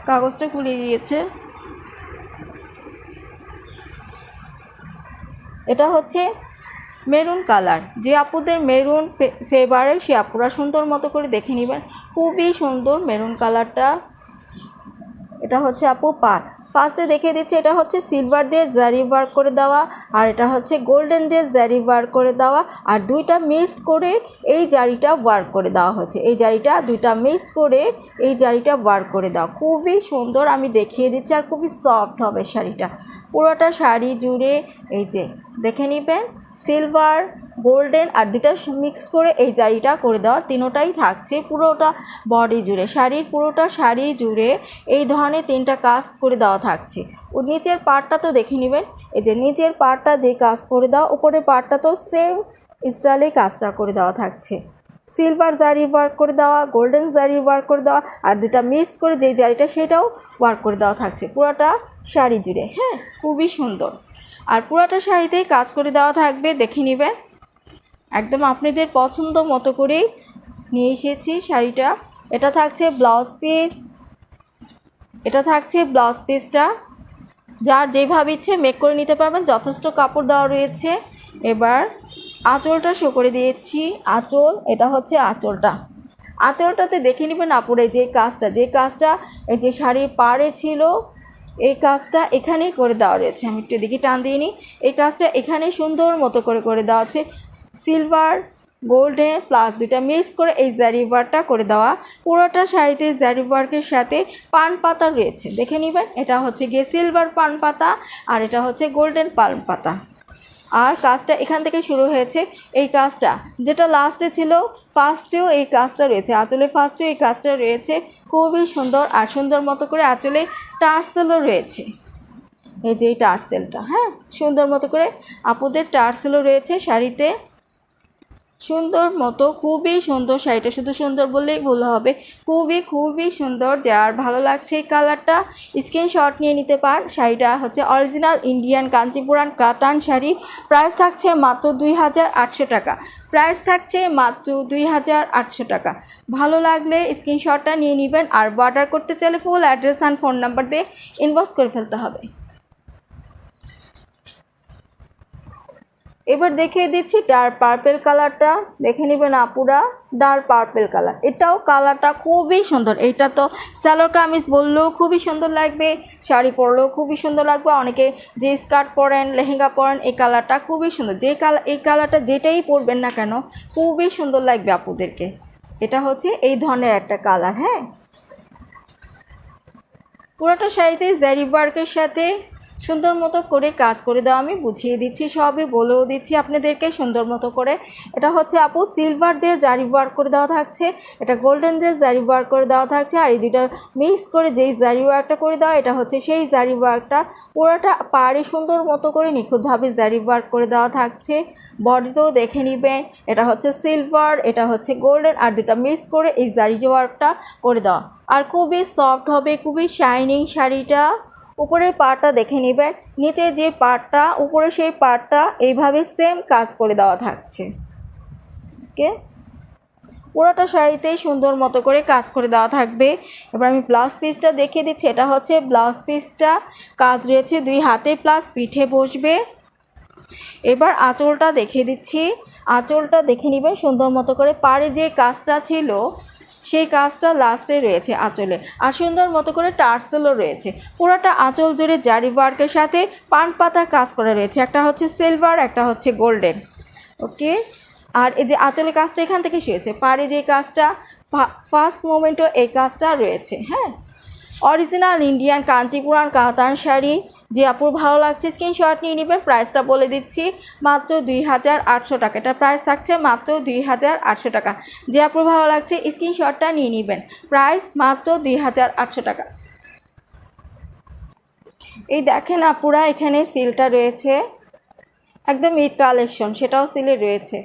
কাগজটা খুলে গিয়েছে। এটা হচ্ছে মেরুন কালার। যে আপুদের মেরুন ফেভারেট সে আপুরা সুন্দর মতো করে দেখে নেবেন। খুবই সুন্দর মেরুন কালারটা। এটা হচ্ছে আপু পাড়। ফার্স্টে দেখিয়ে দিচ্ছি, এটা হচ্ছে সিলভার দিয়ে জারি ওয়ার্ক করে দেওয়া, আর এটা হচ্ছে গোল্ডেন দিয়ে জারি ওয়ার্ক করে দেওয়া, আর দুইটা মিক্সড করে এই জারিটা ওয়ার্ক করে দেওয়া হচ্ছে। এই জারিটা দুইটা মিক্সড করে এই জারিটা ওয়ার্ক করে দেওয়া। খুবই সুন্দর, আমি দেখিয়ে দিচ্ছি। আর খুবই সফট হবে শাড়িটা। পুরোটা শাড়ি জুড়ে এই যে দেখে নেবেন, সিলভার গোল্ডেন আর দুটা মিক্স করে এই জারিটা করে দেওয়া। তিনোটাই থাকছে পুরোটা বডি জুড়ে, শাড়ির পুরোটা শাড়ি জুড়ে এই ধরনের তিনটা কাজ করে দেওয়া থাকছে। ও নিচের পার্টটা তো দেখে নেবেন, এই যে নিচের পার্টটা যে কাজ করে দেওয়া, উপরের পার্টটা তো সেম স্টাইলে কাজটা করে দেওয়া থাকছে। সিলভার জারি ওয়ার্ক করে দেওয়া, গোল্ডেন জারি ওয়ার্ক করে দেওয়া, আর দুটা মিক্স করে যেই জারিটা সেটাও ওয়ার্ক করে দেওয়া থাকছে পুরোটা শাড়ি জুড়ে। হ্যাঁ, খুবই সুন্দর। আর পুরোটা শাড়িতেই কাজ করে দেওয়া থাকবে, দেখে নেবেন। একদম আপনাদের পছন্দ মতো করেই নিয়ে এসেছি শাড়িটা। এটা থাকছে ব্লাউজ পিস, এটা থাকছে ব্লাউজ পিসটা। যার যেভাবে ইচ্ছে মেক করে নিতে পারবেন, যথেষ্ট কাপড় দেওয়া রয়েছে। এবার আঁচলটা শো করে দিয়েছি। আঁচল, এটা হচ্ছে আঁচলটা। আঁচলটাতে দেখে নেবেন আপুরে যে কাজটা এই যে শাড়ির পাড়ে ছিল, এই কাজটা এখানেই করে দেওয়া রয়েছে। আমি একটু দিকে টান দিয়ে নিই। এই কাজটা এখানে সুন্দর মতো করে দেওয়া আছে। সিলভার গোল্ডেন প্লাস দুটা মিক্স করে এই জারি ওয়ার্কটা করে দেওয়া। পুরোটা শাড়িতে জারি ওয়ার্কের সাথে পান পাতা রয়েছে, দেখে নেবেন। এটা হচ্ছে গিয়ে সিলভার পান পাতা, আর এটা হচ্ছে গোল্ডেন পান পাতা। আর কাজটা এখান থেকে শুরু হয়েছে। এই কাজটা যেটা লাস্টে ছিল, ফার্স্টেও এই কাজটা রয়েছে, আঁচলে ফার্স্টেও এই কাজটা রয়েছে। খুবই সুন্দর। আর সুন্দর মতো করে আঁচলে টার্সেলও রয়েছে, এই যে এই টার্সেলটা। হ্যাঁ, সুন্দর মতো করে আপুদের টার্সেলও রয়েছে শাড়িতে, সুন্দর মতো। খুবই সুন্দর শাড়িটা, শুধু সুন্দর বললেই ভুল হবে। খুবই সুন্দর। যার ভালো লাগছে এই কালারটা স্ক্রিনশট নিয়ে নিতে পার। শাড়িটা হচ্ছে অরিজিনাল ইন্ডিয়ান কাঞ্চিপুরান কাতান শাড়ি। প্রাইস থাকছে মাত্র 2800 টাকা। প্রাইস থাকছে মাত্র 2800 টাকা। ভালো লাগলে স্ক্রিনশটটা নিয়ে নেবেন। আর অর্ডার করতে চাইলে full address and phone number দিয়ে ইনবক্স করে ফেলতে হবে। এবার দেখিয়ে দিচ্ছি ডার্ক পার্পেল কালারটা, দেখে নেবেন আপুরা। ডার্ক পার্পেল কালার, এটাও কালারটা খুবই সুন্দর। এইটা তো সালোয়ার কামিজ বললেও খুবই সুন্দর লাগবে, শাড়ি পরলেও খুবই সুন্দর লাগবে। অনেকে যে স্কার্ট পরেন, লেহেঙ্গা পরেন, এই কালারটা খুবই সুন্দর। এই কালারটা যেটাই পরবেন না কেন খুবই সুন্দর লাগবে আপুদেরকে। এটা হচ্ছে এই ধরনের একটা কালার। হ্যাঁ, পুরোটা শাড়িতে জারি ওয়ার্কের সাথে সুন্দর মতো করে কাজ করে দেওয়া। আমি বুঝিয়ে দিচ্ছি, সবই বলেও দিচ্ছি আপনাদেরকে সুন্দর মতো করে। এটা হচ্ছে আপু সিলভার দিয়ে জারি ওয়ার্ক করে দেওয়া থাকছে, এটা গোল্ডেন দিয়ে জারি ওয়ার্ক করে দেওয়া থাকছে। আর এই দুটো মিক্স করে যেই জারি ওয়ার্কটা করে দেওয়া, এটা হচ্ছে সেই জারি ওয়ার্কটা। পুরোটা পাড়ে সুন্দর মতো করে নিখুঁতভাবে জারি ওয়ার্ক করে দেওয়া থাকছে। বডিতেও দেখে নেবেন, এটা হচ্ছে সিলভার, এটা হচ্ছে গোল্ডেন, আর দুটো মিক্স করে এই জারি ওয়ার্কটা করে দেওয়া। আর খুবই সফট হবে, খুবই শাইনিং শাড়িটা। উপরের পার্টটা দেখে নেবেন, নিচে যে পার্টটা উপরে সেই পার্টটা এইভাবে সেম কাজ করে দেওয়া থাকছে। ওকে, পুরোটা শাড়িতেই সুন্দর মতো করে কাজ করে দেওয়া থাকবে। এবার আমি ব্লাউজ পিসটা দেখিয়ে দিচ্ছি। এটা হচ্ছে ব্লাউজ পিসটা, কাজ রয়েছে 2 হাতে প্লাস পিঠে বসবে। এবার আঁচলটা দেখিয়ে দিচ্ছি। আঁচলটা দেখে নেবেন সুন্দর মতো করে। পাড়ে যে কাজটা ছিল সেই কাজটা লাস্টে রয়েছে আঁচলে, আর সুন্দর মতো করে টার্সেলও রয়েছে। পুরোটা আঁচল জুড়ে জারি ওয়ার্কের সাথে পান পাতার কাজ করা রয়েছে। একটা হচ্ছে সিলভার, একটা হচ্ছে গোল্ডেন। ওকে, আর এই যে আঁচলের কাজটা এখান থেকে শুয়েছে, পাড়ে যে কাজটা ফার্স্ট মোমেন্টও এই কাজটা রয়েছে। হ্যাঁ, অরিজিনাল ইন্ডিয়ান কাঞ্চিপুরান কাতান শাড়ি। যে আপুর ভালো লাগছে স্ক্রিনশট নিয়ে নেবেন। প্রাইসটা বলে দিচ্ছি, মাত্র 2800 টাকা। এটা প্রাইস থাকছে মাত্র 2800 টাকা। যে আপুর ভালো লাগছে স্ক্রিনশটটা নিয়ে নেবেন। প্রাইস মাত্র 2800 টাকা। এই দেখেন আপুরা, এখানে সিলটা রয়েছে, একদম ঈদ কালেকশন, সেটাও সিলে রয়েছে।